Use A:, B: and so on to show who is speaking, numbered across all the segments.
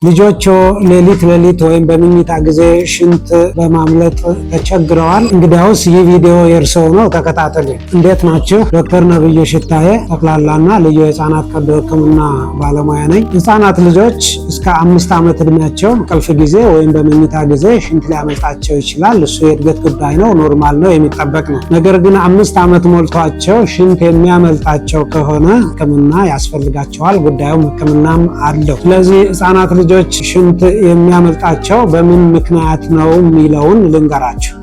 A: ልጆቹ ሌሊት ወይም በመኝታ ጊዜ ሽንት በማምለጥ ተቸግረዋል? እንግዲያውስ ይህ ቪዲዮ የእርስዎ ነው፣ ተከታተሉ። እንዴት ናችሁ? ዶክተር ነብዩ ሽታዬ ጠቅላላና ልዩ የህፃናት ቀዶ ሕክምና ባለሙያ ነኝ። ህፃናት ልጆች እስከ 5 ዓመት እድሜያቸው እንቅልፍ ጊዜ ወይም በመኝታ ጊዜ ሽንት ሊያመልጣቸው ይችላል። እሱ የእድገት ጉዳይ ነው፣ ኖርማል ነው፣ የሚጠበቅ ነው። ነገር ግን 5 ዓመት ሞልቷቸው ሽንት የሚያመልጣቸው ከሆነ ሕክምና ያስፈልጋቸዋል። ጉዳዩም ሕክምናም አለው። ስለዚህ ህፃናት ልጆች ሽንት የሚያመልጣቸው በምን ምክንያት ነው የሚለውን ልንገራቸው።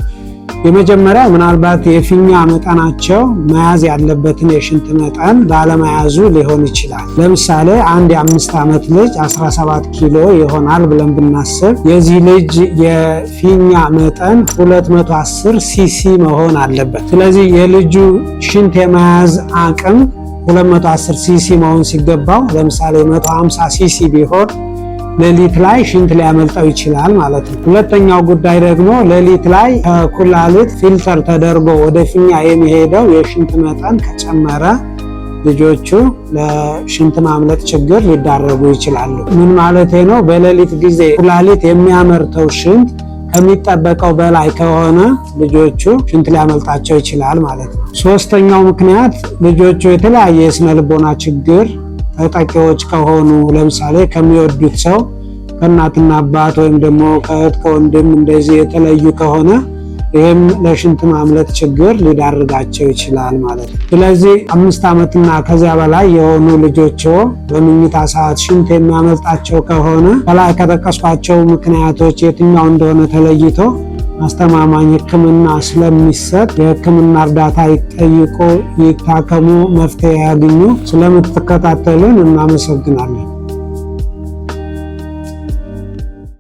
A: የመጀመሪያው ምናልባት የፊኛ መጠናቸው መያዝ ያለበትን የሽንት መጠን ባለመያዙ ሊሆን ይችላል። ለምሳሌ አንድ የ5 ዓመት ልጅ 17 ኪሎ ይሆናል ብለን ብናስብ የዚህ ልጅ የፊኛ መጠን 210 ሲሲ መሆን አለበት። ስለዚህ የልጁ ሽንት የመያዝ አቅም 210 ሲሲ መሆን ሲገባው ለምሳሌ 150 ሲሲ ቢሆን ሌሊት ላይ ሽንት ሊያመልጠው ይችላል ማለት ነው። ሁለተኛው ጉዳይ ደግሞ ሌሊት ላይ ከኩላሊት ፊልተር ተደርጎ ወደ ፊኛ የሚሄደው የሽንት መጠን ከጨመረ ልጆቹ ለሽንት ማምለጥ ችግር ሊዳረጉ ይችላሉ። ምን ማለቴ ነው? በሌሊት ጊዜ ኩላሊት የሚያመርተው ሽንት ከሚጠበቀው በላይ ከሆነ ልጆቹ ሽንት ሊያመልጣቸው ይችላል ማለት ነው። ሶስተኛው ምክንያት ልጆቹ የተለያየ የስነ ልቦና ችግር ተጠቂዎች ከሆኑ፣ ለምሳሌ ከሚወዱት ሰው ከእናትና አባት ወይም ደግሞ ከእህት ከወንድም እንደዚህ የተለዩ ከሆነ ይህም ለሽንት ማምለጥ ችግር ሊዳርጋቸው ይችላል ማለት ነው። ስለዚህ 5 ዓመትና ከዚያ በላይ የሆኑ ልጆች በመኝታ ሰዓት ሽንት የሚያመልጣቸው ከሆነ ከላይ ከጠቀስኳቸው ምክንያቶች የትኛው እንደሆነ ተለይቶ አስተማማኝ ሕክምና ስለሚሰጥ የሕክምና እርዳታ ይጠይቁ፣ ይታከሙ፣ መፍትሄ ያግኙ። ስለምትከታተሉን እናመሰግናለን።